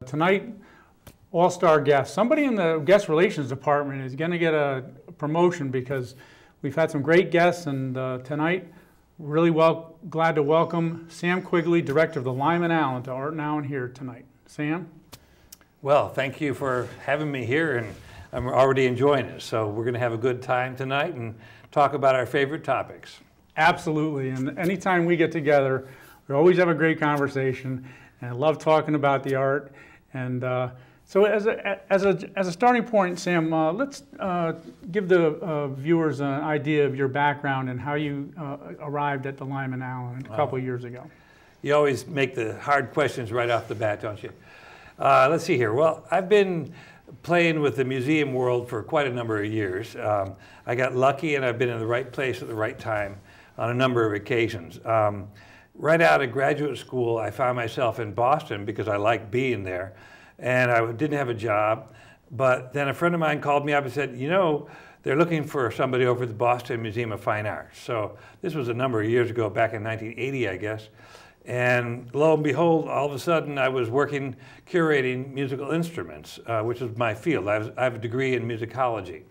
tonight, all-star guest. Somebody in the guest relations department is going to get a promotion because we've had some great guests, and tonight, really glad to welcome Sam Quigley, Director of the Lyman Allyn, to Art and Allyn here tonight. Sam? Well, thank you for having me here, and I'm already enjoying it. So we're going to have a good time tonight and talk about our favorite topics. Absolutely, and anytime we get together, we always have a great conversation, and I love talking about the art. And so as a starting point, Sam, let's give the viewers an idea of your background and how you arrived at the Lyman Allyn a couple of years ago. You always make the hard questions right off the bat, don't you? Let's see here. Well, I've been playing with the museum world for quite a number of years. I got lucky, and I've been in the right place at the right time on a number of occasions. Right out of graduate school, I found myself in Boston because I liked being there, and I didn't have a job. But then a friend of mine called me up and said, you know, they're looking for somebody over at the Boston Museum of Fine Arts. So this was a number of years ago, back in 1980, I guess. And lo and behold, all of a sudden, I was working curating musical instruments, which is my field. I have a degree in musicology,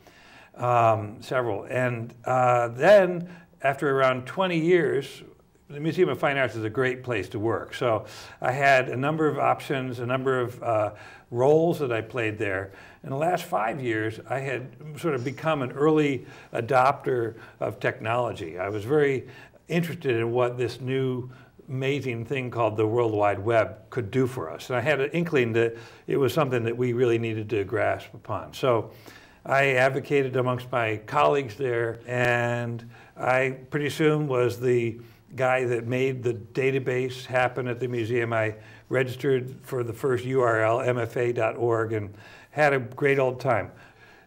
several. And then, after around 20 years, the Museum of Fine Arts is a great place to work. So I had a number of options, a number of roles that I played there. In the last 5 years, I had sort of become an early adopter of technology. I was very interested in what this new amazing thing called the World Wide Web could do for us. And I had an inkling that it was something that we really needed to grasp upon. So I advocated amongst my colleagues there, and I pretty soon was the guy that made the database happen at the museum. I registered for the first URL, mfa.org, and had a great old time.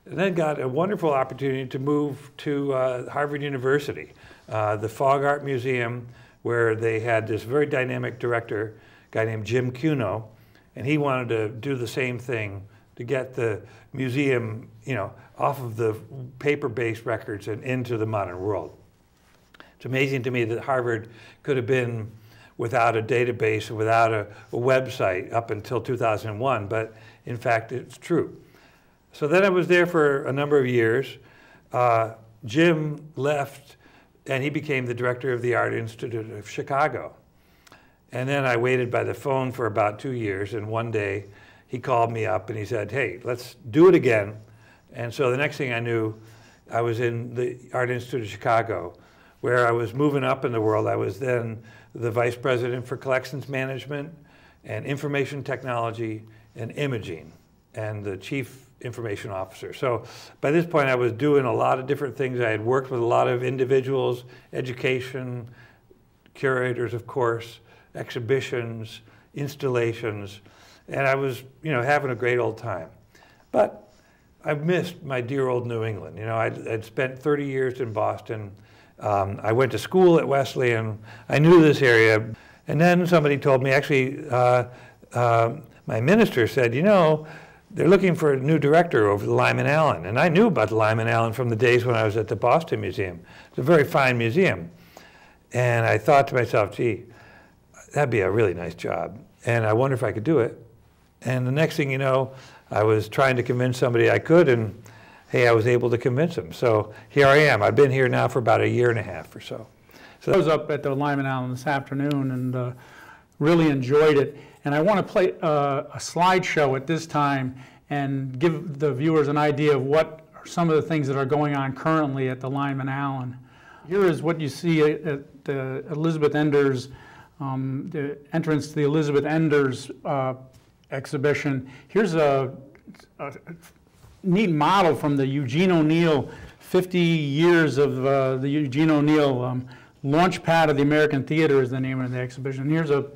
And then got a wonderful opportunity to move to Harvard University, the Fog Art Museum, where they had this very dynamic director, a guy named Jim Cuno, and he wanted to do the same thing to get the museum, you know, off of the paper-based records and into the modern world. It's amazing to me that Harvard could have been without a database and without a website up until 2001, but in fact, it's true. So then I was there for a number of years. Jim left, and he became the director of the Art Institute of Chicago. And then I waited by the phone for about 2 years, and one day he called me up and he said, hey, let's do it again. And so the next thing I knew, I was in the Art Institute of Chicago, where I was moving up in the world. I was then the vice president for collections management and information technology and imaging, and the chief information officer. So by this point, I was doing a lot of different things. I had worked with a lot of individuals, education, curators, of course, exhibitions, installations, and I was, you know, having a great old time. But I missed my dear old New England. You know, I'd spent 30 years in Boston. I went to school at Wesleyan. I knew this area. And then somebody told me, actually, my minister said, you know, they're looking for a new director over the Lyman Allyn. And I knew about the Lyman Allyn from the days when I was at the Boston Museum. It's a very fine museum. And I thought to myself, gee, that'd be a really nice job. And I wonder if I could do it. And the next thing you know, I was trying to convince somebody I could, and hey, I was able to convince them. So here I am. I've been here now for about 1.5 years or so. I was up at the Lyman Allyn this afternoon and really enjoyed it. And I want to play a slideshow at this time and give the viewers an idea of what are some of the things that are going on currently at the Lyman Allyn. Here is what you see at the Elizabeth Enders, the entrance to the Elizabeth Enders exhibition. Here's a neat model from the Eugene O'Neill, 50 years of the Eugene O'Neill launch pad of the American Theater is the name of the exhibition. Here's a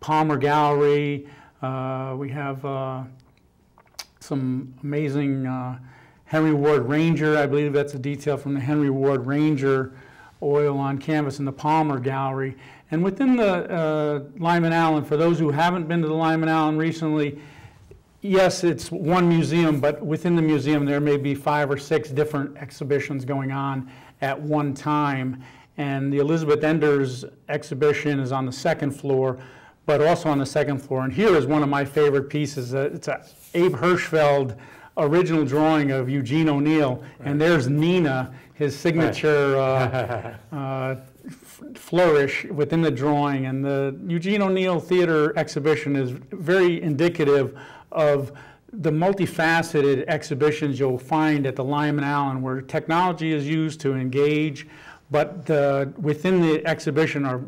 Palmer Gallery. We have some amazing Henry Ward Ranger. I believe that's a detail from the Henry Ward Ranger oil on canvas in the Palmer Gallery. And within the Lyman Allyn, for those who haven't been to the Lyman Allyn recently, yes, it's one museum, but within the museum there may be 5 or 6 different exhibitions going on at one time. And the Elizabeth Enders exhibition is on the 2nd floor. but also on the second floor. And here is one of my favorite pieces. It's a Abe Hirschfeld original drawing of Eugene O'Neill, and there's Nina, his signature flourish within the drawing. And the Eugene O'Neill Theater exhibition is very indicative of the multifaceted exhibitions you'll find at the Lyman Allyn, where technology is used to engage, but within the exhibition are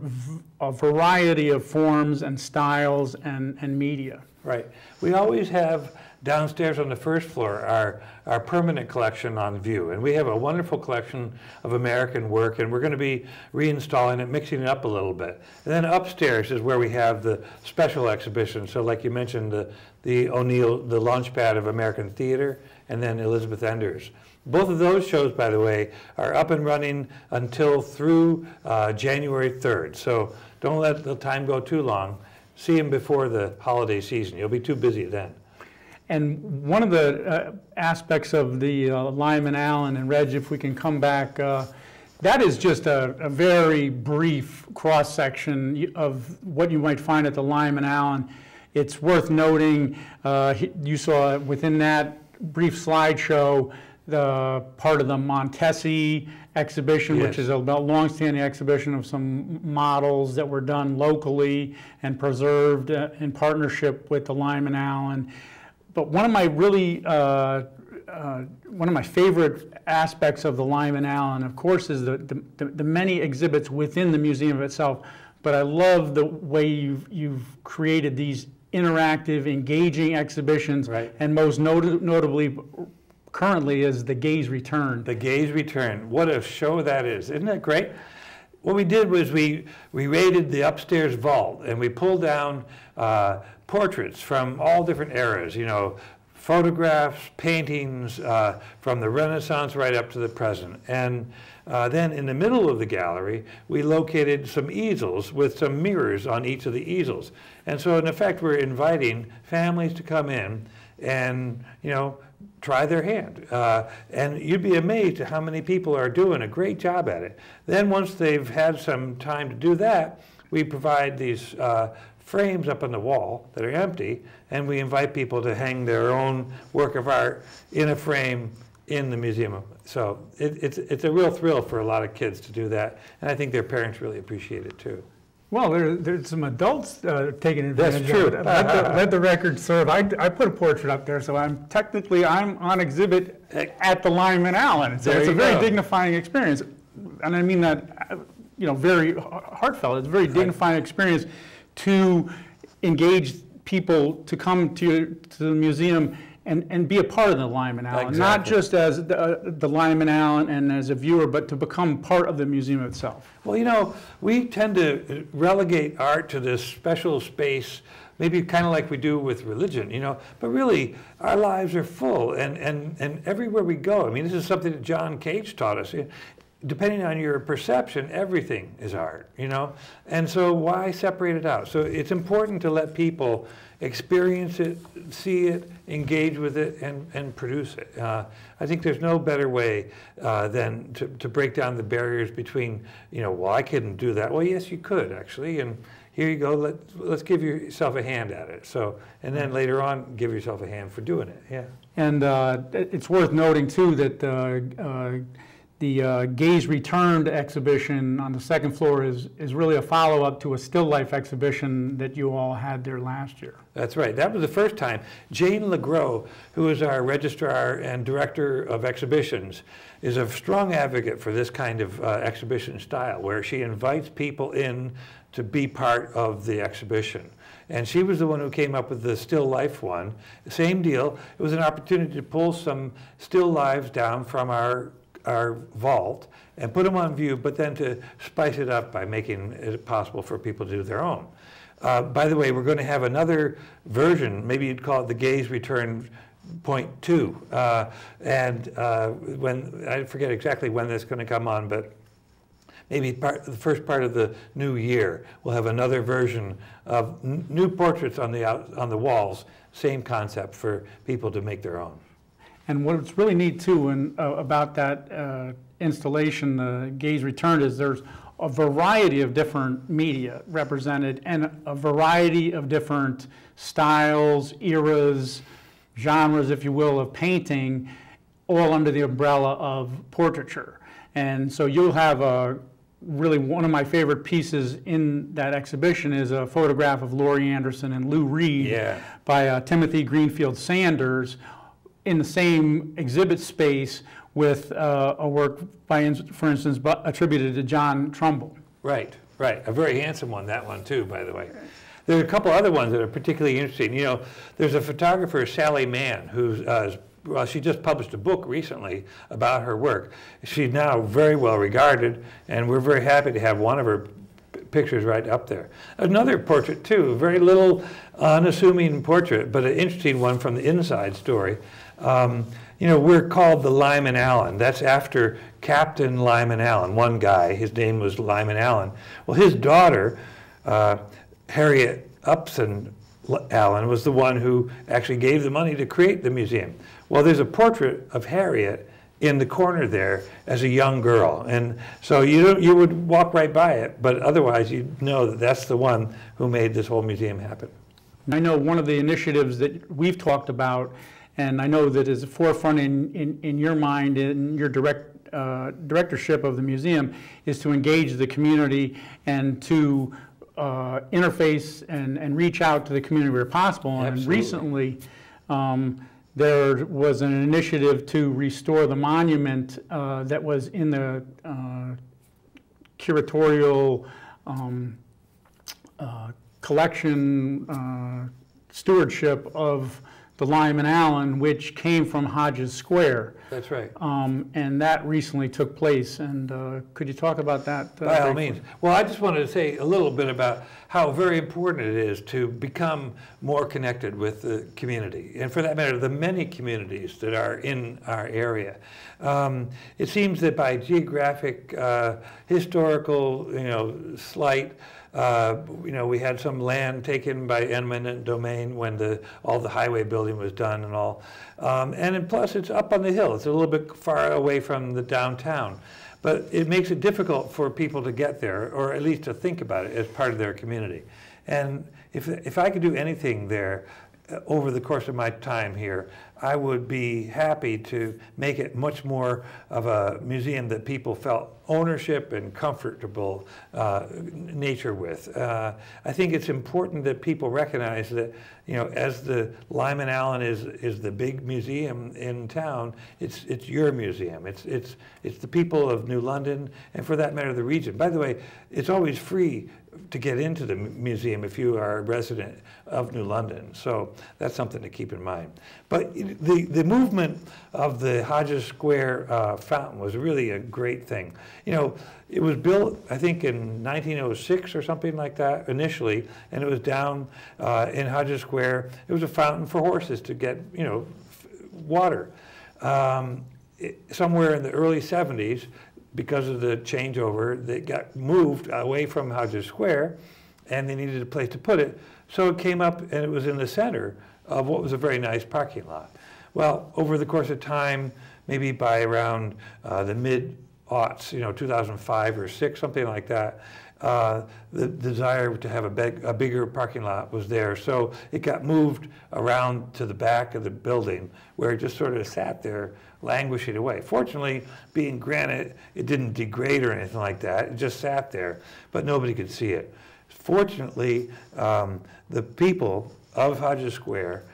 a variety of forms and styles and media. Right. We always have downstairs on the first floor our permanent collection on view, and we have a wonderful collection of American work, and we're going to be reinstalling it, mixing it up a little bit. And then upstairs is where we have the special exhibition. So like you mentioned, the O'Neill, the Launchpad of American Theater, and then Elizabeth Enders. Both of those shows, by the way, are up and running until through January 3rd. So don't let the time go too long. See them before the holiday season. You'll be too busy then. And one of the aspects of the Lyman Allyn, and Reg, if we can come back, that is just a very brief cross-section of what you might find at the Lyman Allyn. It's worth noting, you saw within that brief slideshow the part of the Montesi exhibition, yes, which is a long-standing exhibition of some models that were done locally and preserved in partnership with the Lyman Allyn. But one of my one of my favorite aspects of the Lyman Allyn, of course, is the many exhibits within the museum itself. But I love the way you've created these interactive, engaging exhibitions, right, and most notably currently is The Gaze Returned. The Gaze Returned. What a show that is. Isn't that great? What we did was we raided the upstairs vault, and we pulled down portraits from all different eras, you know, photographs, paintings from the Renaissance right up to the present. And then in the middle of the gallery, we located some easels with some mirrors on each of the easels. And so in effect, we're inviting families to come in and, you know, try their hand. And you'd be amazed at how many people are doing a great job at it. Then once they've had some time to do that, we provide these frames up on the wall that are empty, and we invite people to hang their own work of art in a frame in the museum. So it's a real thrill for a lot of kids to do that, and I think their parents really appreciate it too. Well, there's some adults taking advantage That's true. of it. Let the record serve. I put a portrait up there, so I'm on exhibit at the Lyman Allyn. So it's a very dignifying experience, and I mean that, you know, very heartfelt. It's a very dignifying experience to engage people to come to the museum and be a part of the Lyman Allyn, exactly, not just as the Lyman Allyn and as a viewer, but to become part of the museum itself. Well, you know, we tend to relegate art to this special space, maybe kind of like we do with religion, you know, but really our lives are full, and everywhere we go, I mean, this is something that John Cage taught us. Depending on your perception, everything is art, you know? And so why separate it out? So it's important to let people experience it, see it, engage with it, and produce it. I think there's no better way than to break down the barriers between, you know, well, I couldn't do that. Well, yes, you could, actually, and here you go, let's give yourself a hand at it. So, and then later on, give yourself a hand for doing it, yeah. And it's worth noting, too, that the Gaze Returned exhibition on the second floor is really a follow-up to a still life exhibition that you all had there last year. That's right. That was the first time. Jane LeGros, who is our registrar and director of exhibitions, is a strong advocate for this kind of exhibition style, where she invites people in to be part of the exhibition. And she was the one who came up with the still life one. Same deal. It was an opportunity to pull some still lives down from our vault and put them on view, but then to spice it up by making it possible for people to do their own. By the way, we're going to have another version, maybe you'd call it the Gaze Return .2, and when I forget exactly when that's going to come on, but maybe the first part of the new year, we'll have another version of new portraits on the walls, same concept for people to make their own. And what's really neat, too, about that installation, the Gaze Returned, is there's a variety of different media represented and a variety of different styles, eras, genres, if you will, of painting, all under the umbrella of portraiture. And so you'll have really one of my favorite pieces in that exhibition is a photograph of Laurie Anderson and Lou Reed by Timothy Greenfield-Sanders in the same exhibit space with a work by, for instance, attributed to John Trumbull. Right, right. A very handsome one, that one too, by the way. There are a couple other ones that are particularly interesting. You know, there's a photographer, Sally Mann, who's well, she just published a book recently about her work. She's now very well regarded, and we're very happy to have one of her pictures right up there. Another portrait too, a very little unassuming portrait, but an interesting one from the inside story. You know, we're called the Lyman Allyn. That's after Captain Lyman Allyn, one guy. His name was Lyman Allyn. Well, his daughter, Harriet Upson Allyn, was the one who actually gave the money to create the museum. Well, there's a portrait of Harriet in the corner there as a young girl, and so you would walk right by it, but otherwise you'd know that that's the one who made this whole museum happen. I know one of the initiatives that we've talked about, and I know that is forefront in your mind, in your directorship of the museum, is to engage the community and to interface and reach out to the community where possible. Absolutely. And recently, there was an initiative to restore the monument that was in the curatorial collection stewardship of the Lyman Allyn, which came from Hodges Square. That's right. And that recently took place. And could you talk about that? By all means. Well, I just wanted to say a little bit about how very important it is to become more connected with the community, and for that matter, the many communities that are in our area. It seems that by geographic, historical, slight, we had some land taken by eminent domain when all the highway building was done and all. And plus, it's up on the hill. It's a little bit far away from the downtown. But it makes it difficult for people to get there, or at least to think about it as part of their community. And if I could do anything there over the course of my time here, I would be happy to make it much more of a museum that people felt ownership and comfortable nature with. I think it's important that people recognize that, as the Lyman Allyn is the big museum in town, it's your museum. It's the people of New London, and for that matter, the region. By the way, it's always free to get into the museum if you are a resident of New London. So that's something to keep in mind. But the movement of the Hodges Square fountain was really a great thing. It was built, I think, in 1906 or something like that initially, and it was down in Hodges Square. It was a fountain for horses to get, water. Somewhere in the early 70s, because of the changeover, they got moved away from Hodges Square, and they needed a place to put it. So it came up, and it was in the center of what was a very nice parking lot. Well, over the course of time, maybe by around the mid-aughts, 2005 or 6, something like that, the desire to have a bigger parking lot was there. So it got moved around to the back of the building, where it just sort of sat there languishing away. Fortunately, being granite, it didn't degrade or anything like that. It just sat there, but nobody could see it. Fortunately, the people of Hodges Square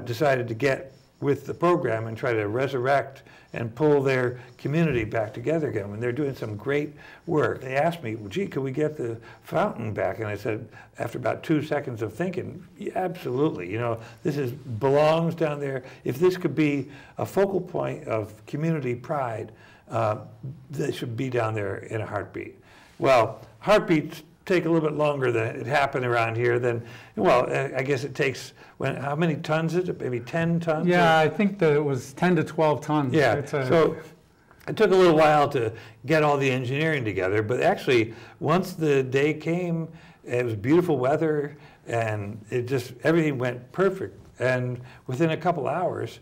decided to get with the program and try to resurrect and pull their community back together again. And they're doing some great work. They asked me, well, gee, could we get the fountain back? And I said, after about 2 seconds of thinking, yeah, absolutely. This belongs down there. If this could be a focal point of community pride, they should be down there in a heartbeat. Well, heartbeats take a little bit longer than it happened around here. I guess it takes, how many tons is it? Maybe 10 tons? Yeah, I think that it was 10 to 12 tons. Yeah, so it took a little while to get all the engineering together, but actually, once the day came, it was beautiful weather, and everything went perfect. And within a couple hours,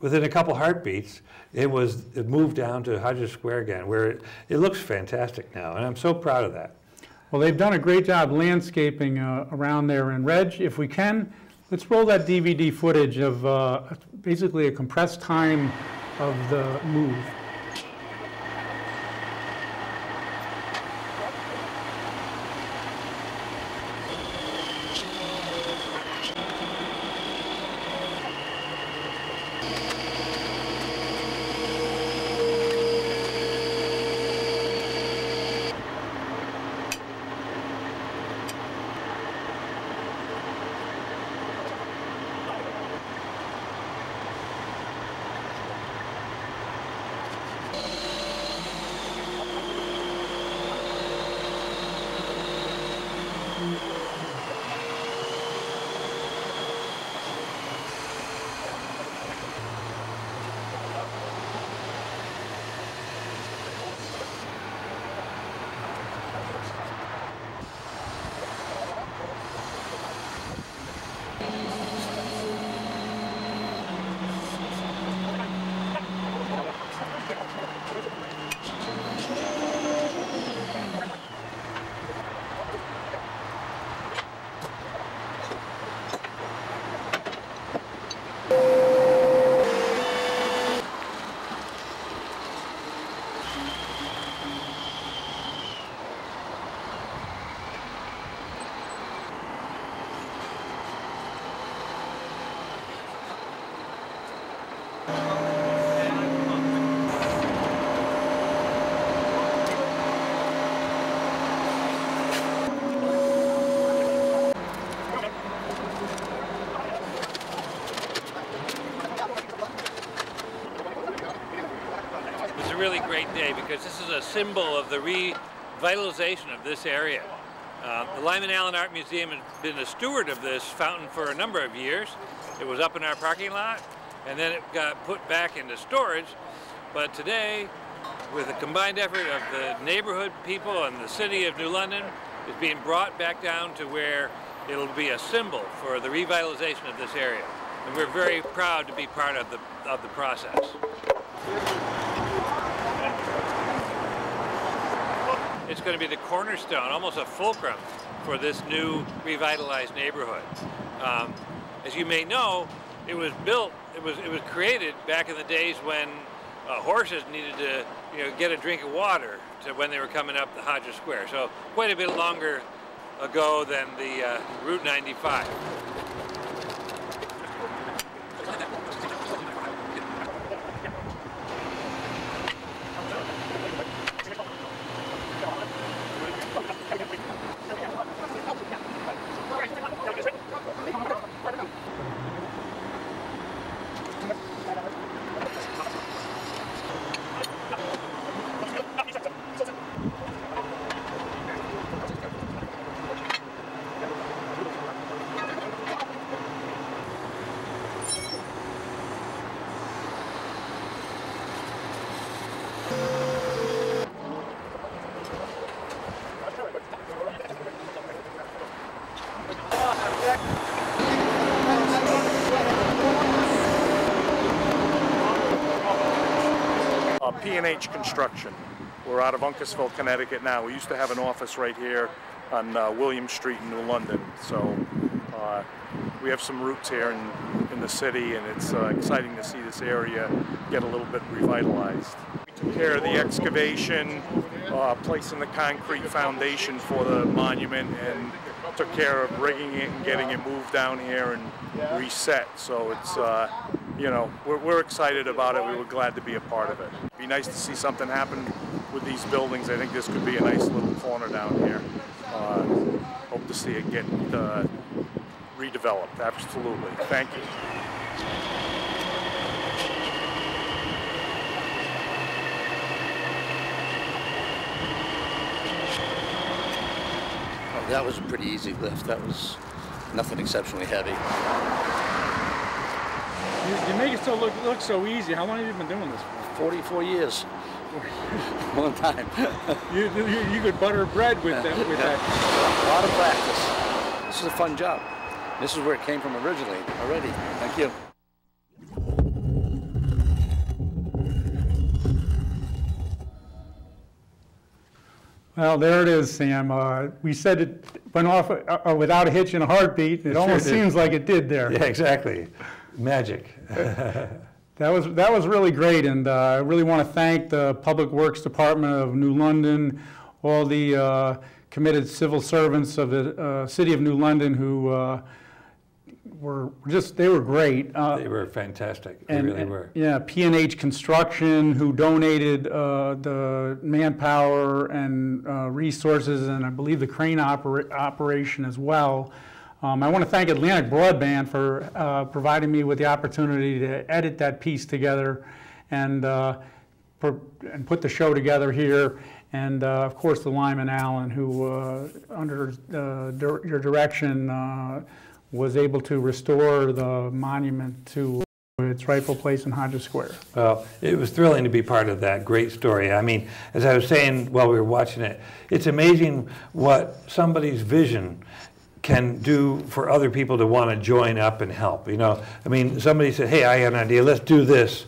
within a couple heartbeats, it moved down to Hodges Square again, where it looks fantastic now, and I'm so proud of that. Well, they've done a great job landscaping around there. And Reg, if we can, let's roll that DVD footage of basically a compressed time of the move. Really great day because this is a symbol of the revitalization of this area. The Lyman Allyn Art Museum has been a steward of this fountain for a number of years. It was up in our parking lot and then it got put back into storage. But today, with a combined effort of the neighborhood people and the city of New London, it's being brought back down to where it'll be a symbol for the revitalization of this area. And we're very proud to be part of the process. It's going to be the cornerstone, almost a fulcrum for this new revitalized neighborhood. As you may know, it was built, it was created back in the days when horses needed to get a drink of water to when they were coming up the Hodges Square. So quite a bit longer ago than the Route 95. P&H Construction. We're out of Uncasville, Connecticut now. We used to have an office right here on William Street in New London. So we have some roots here in the city, and it's exciting to see this area get a little bit revitalized. We took care of the excavation, placing the concrete foundation for the monument, and took care of rigging it and getting it moved down here and reset. So it's, you know, we're excited about it. We were glad to be a part of it. It'd be nice to see something happen with these buildings. I think this could be a nice little corner down here. Hope to see it get redeveloped. Absolutely. Thank you. Oh, that was a pretty easy lift. That was nothing exceptionally heavy. You make it so look so easy. How long have you been doing this for? 44 years. Long time. you could butter bread with that. A lot of practice. This is a fun job. This is where it came from originally already. Thank you. Well, there it is, Sam. We said it went off without a hitch and a heartbeat. It almost seems like it did there. Yeah, exactly. Magic. That was really great, and I really want to thank the Public Works Department of New London, all the committed civil servants of the City of New London who they were great. They were fantastic. They really were. Yeah, P&H Construction, who donated the manpower and resources, and I believe the crane operation as well. I want to thank Atlantic Broadband for providing me with the opportunity to edit that piece together and put the show together here. And of course, the Lyman Allyn, who under your direction was able to restore the monument to its rightful place in Hodges Square. Well, it was thrilling to be part of that great story. I mean, as I was saying while we were watching it, it's amazing what somebody's vision can do for other people to want to join up and help. You know, I mean, somebody said, hey, I got an idea, let's do this.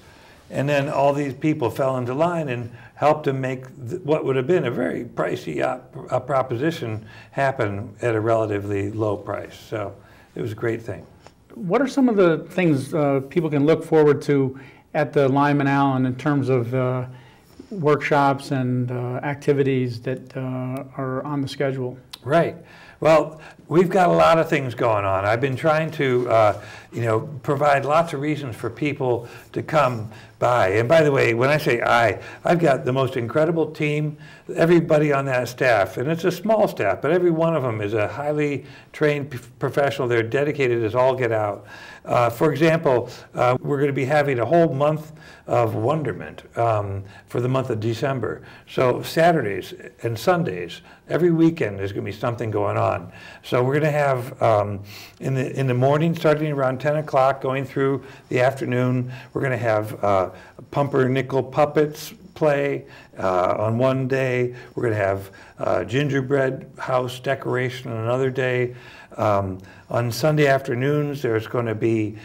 And then all these people fell into line and helped to make what would have been a very pricey proposition happen at a relatively low price. So it was a great thing. What are some of the things people can look forward to at the Lyman Allyn in terms of workshops and activities that are on the schedule? Right. Well, we've got a lot of things going on. I've been trying to, provide lots of reasons for people to come by. And by the way, when I say I've got the most incredible team, everybody on that staff, and it's a small staff, but every one of them is a highly trained professional. They're dedicated as all get out. For example, we're going to be having a whole month of wonderment for the month of December. So Saturdays and Sundays, every weekend there's going to be something going on. So we're going to have in the morning, starting around 10 o'clock, going through the afternoon, we're going to have pumpernickel puppets play on one day. We're going to have gingerbread house decoration on another day. On Sunday afternoons, there's going to be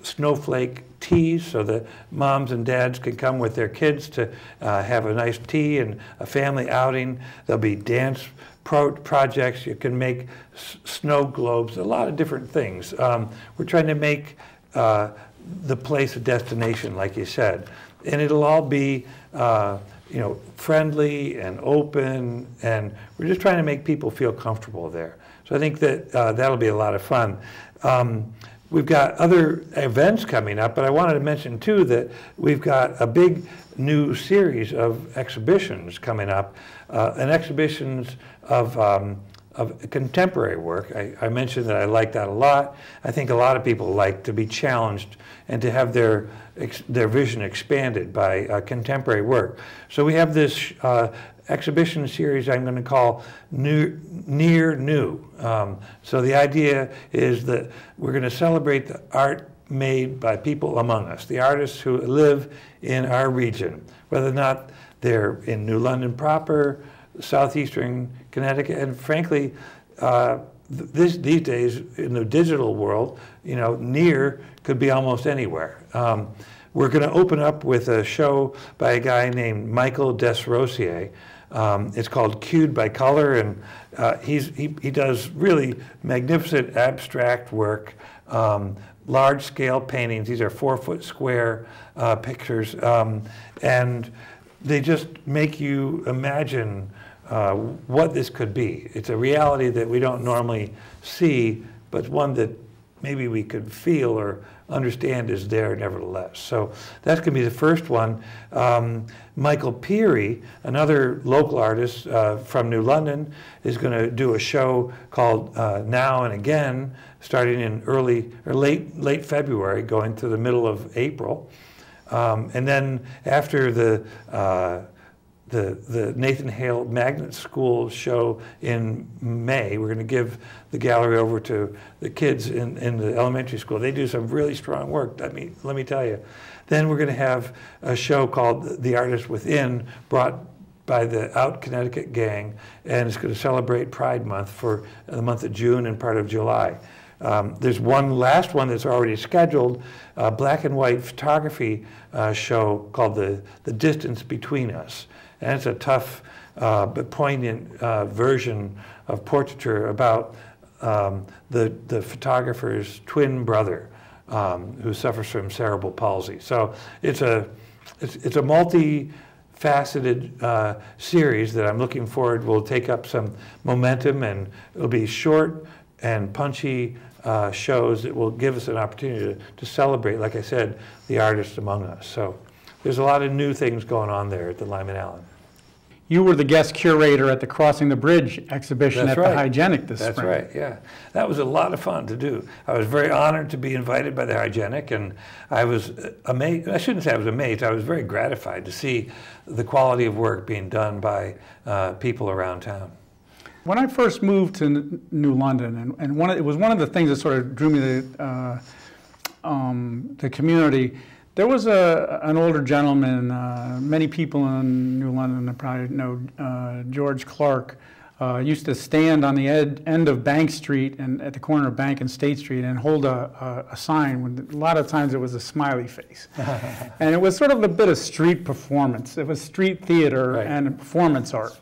snowflake teas so that moms and dads can come with their kids to have a nice tea and a family outing. There'll be dance projects. You can make snow globes, a lot of different things. We're trying to make the place a destination, like you said. And it'll all be friendly and open, and we're just trying to make people feel comfortable there. So I think that that'll be a lot of fun. We've got other events coming up, but I wanted to mention too that we've got a big new series of exhibitions coming up, and exhibitions of contemporary work. I mentioned that I like that a lot. I think a lot of people like to be challenged and to have their vision expanded by contemporary work. So we have this exhibition series I'm going to call Near New. So the idea is that we're going to celebrate the art made by people among us, the artists who live in our region, whether or not they're in New London proper, southeastern Connecticut, and frankly, these days in the digital world, near could be almost anywhere. We're going to open up with a show by a guy named Michael Desrosiers. It's called Cued by Color, and he does really magnificent abstract work, large-scale paintings. These are 4-foot square pictures, and they just make you imagine what this could be. It's a reality that we don't normally see, but one that maybe we could feel or understand is there nevertheless. So that's going to be the first one. Michael Peary, another local artist from New London, is going to do a show called Now and Again, starting in late February, going to the middle of April. And then after the Nathan Hale Magnet School show in May, we're going to give the gallery over to the kids in the elementary school. They do some really strong work, let me tell you. Then we're going to have a show called The Artist Within, brought by the Out Connecticut gang, and it's going to celebrate Pride Month for the month of June and part of July. There's one last one that's already scheduled, a black and white photography show called The Distance Between Us. And it's a tough but poignant version of portraiture about the photographer's twin brother who suffers from cerebral palsy. So it's a multi-faceted series that I'm looking forward will take up some momentum, and it'll be short and punchy shows that will give us an opportunity to celebrate, like I said, the artists among us. So there's a lot of new things going on there at the Lyman Allyn. You were the guest curator at the Crossing the Bridge exhibition at the Hygienic this spring. That's right, yeah. That was a lot of fun to do. I was very honored to be invited by the Hygienic, and I was amazed. I shouldn't say I was amazed. I was very gratified to see the quality of work being done by people around town. When I first moved to New London, and it was one of the things that sort of drew me to the community. There was an older gentleman, many people in New London probably know George Clark, used to stand on the end of Bank Street and at the corner of Bank and State Street and hold a sign. A lot of times it was a smiley face. And it was sort of a bit of street performance. It was street theater and performance art.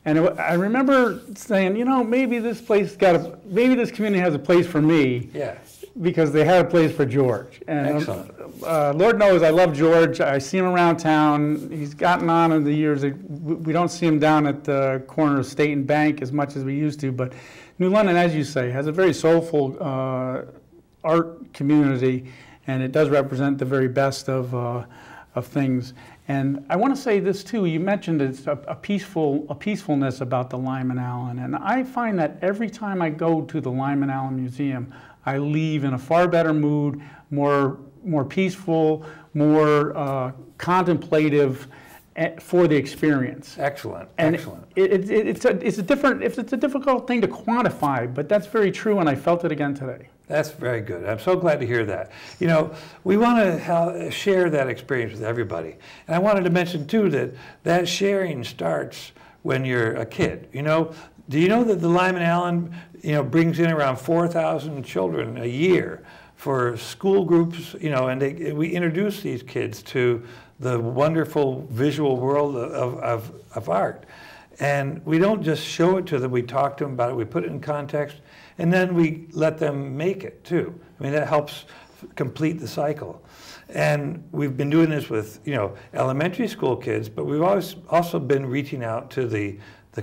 And I remember saying, you know, maybe this maybe this community has a place for me. Yeah. Because they had a place for George. And excellent. Lord knows I love George. I see him around town. He's gotten on in the years. We don't see him down at the corner of State and Bank as much as we used to. But New London, as you say, has a very soulful art community, and it does represent the very best of things. And I want to say this too. You mentioned it's a peacefulness about the Lyman Allyn, and I find that every time I go to the Lyman Allyn Museum, I leave in a far better mood, more peaceful, more contemplative for the experience. Excellent, and excellent. It's a difficult thing to quantify, but that's very true, and I felt it again today. That's very good. I'm so glad to hear that. You know, we want to share that experience with everybody. And I wanted to mention too that sharing starts when you're a kid. You know, do you know that the Lyman Allyn, you know, brings in around 4,000 children a year for school groups, you know, and we introduce these kids to the wonderful visual world of art. And we don't just show it to them, we talk to them about it, we put it in context, and then we let them make it too. I mean, that helps complete the cycle. And we've been doing this with, you know, elementary school kids, but we've also been reaching out to the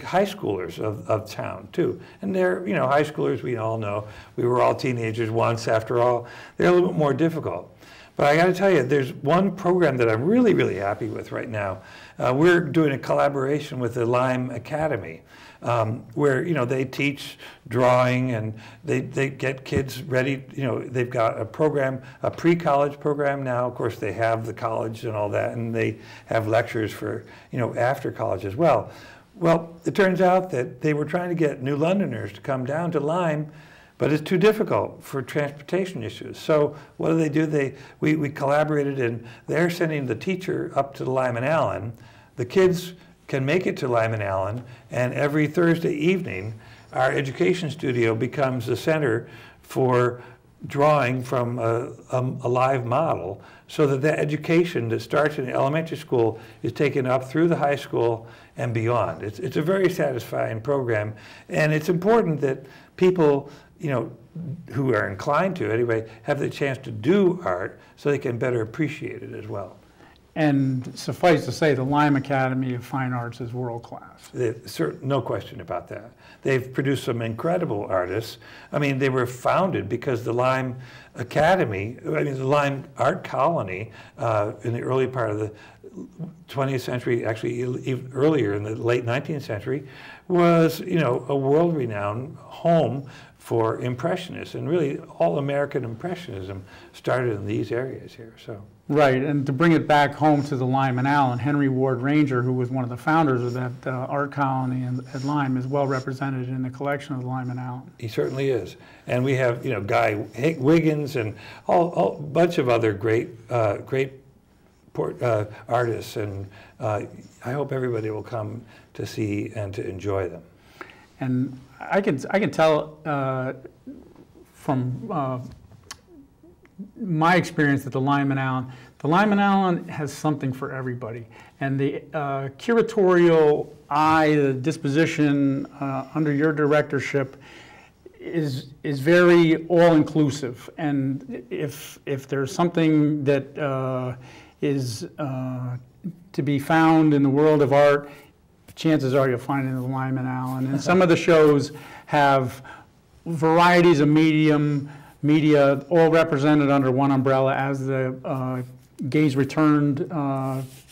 high schoolers of town too. And they're, you know, high schoolers, we all know, we were all teenagers once after all. They're a little bit more difficult. But I got to tell you, there's one program that I'm really, really happy with right now. We're doing a collaboration with the Lyme Academy, where, you know, they teach drawing and they get kids ready. You know, they've got a program, a pre-college program now. Of course, they have the college and all that, and they have lectures for, you know, after college as well. Well, it turns out that they were trying to get New Londoners to come down to Lyme, but it's too difficult for transportation issues. So what do? We collaborated, and they're sending the teacher up to the Lyman Allyn. The kids can make it to Lyman Allyn, and every Thursday evening, our education studio becomes the center for drawing from a live model, so that the education that starts in elementary school is taken up through the high school and beyond. It's a very satisfying program, and it's important that people, you know, who are inclined to anyway, have the chance to do art so they can better appreciate it as well. And suffice to say, the Lyme Academy of Fine Arts is world class. No question about that. They've produced some incredible artists. I mean, they were founded because the Lyme Academy, I mean, the Lyme Art Colony in the early part of the 20th century, actually even earlier in the late 19th century, was, you know, a world-renowned home for Impressionists, and really all American Impressionism started in these areas here. So. Right, and to bring it back home to the Lyman Allyn, Henry Ward Ranger, who was one of the founders of that art colony at Lyme, is well represented in the collection of the Lyman Allyn. He certainly is, and we have, you know, Guy Wiggins and a bunch of other great artists, and I hope everybody will come to see and to enjoy them. And I can tell from my experience at the Lyman Allyn. The Lyman Allyn has something for everybody, and the curatorial eye, the disposition under your directorship is very all-inclusive. And if there's something that is to be found in the world of art, chances are you'll find it in the Lyman Allyn. And some of the shows have varieties of media all represented under one umbrella, as the Gaze Returned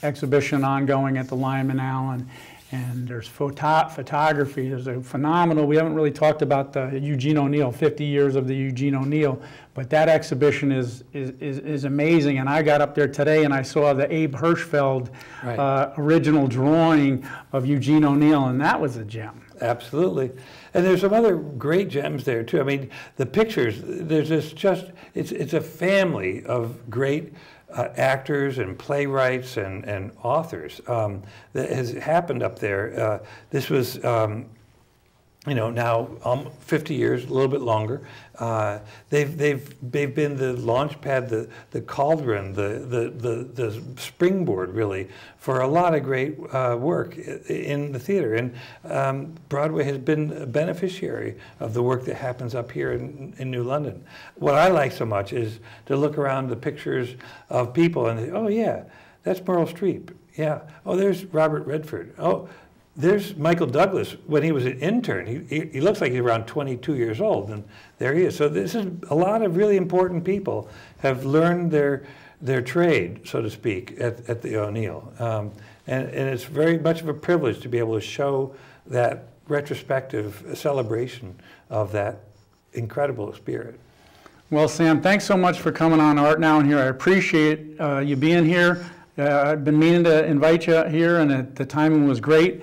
exhibition ongoing at the Lyman Allyn. And there's photography. There's a phenomenal, we haven't really talked about the Eugene O'Neill, 50 years of the Eugene O'Neill, but that exhibition is amazing. And I got up there today and I saw the Abe Hirschfeld original drawing of Eugene O'Neill, and that was a gem. Absolutely. And there's some other great gems there too. I mean, the pictures, there's this it's a family of great actors and playwrights and authors that has happened up there. This was, you know, now 50 years, a little bit longer. They've been the launch pad, the cauldron, the springboard, really, for a lot of great work in the theater. And Broadway has been a beneficiary of the work that happens up here in New London. What I like so much is to look around the pictures of people and say, oh yeah, that's Meryl Streep. Yeah. Oh, there's Robert Redford. Oh, there's Michael Douglas when he was an intern. He looks like he's around 22 years old, and there he is. So this is a lot of really important people have learned their trade, so to speak, at the O'Neill. And it's very much of a privilege to be able to show that retrospective celebration of that incredible spirit. Well, Sam, thanks so much for coming on Art Now and Here. I appreciate you being here. I've been meaning to invite you here, and the timing was great.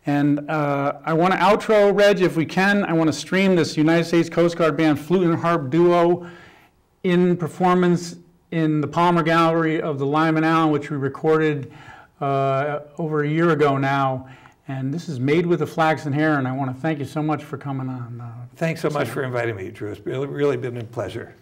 And I want to outro, Reg, if we can. I want to stream this United States Coast Guard Band flute and harp duo in performance in the Palmer Gallery of the Lyman Allyn, which we recorded over a year ago now. And this is Made with the Flaxen Hair, and I want to thank you so much for coming on. Thanks so much for inviting me, Drew. It's really been a pleasure.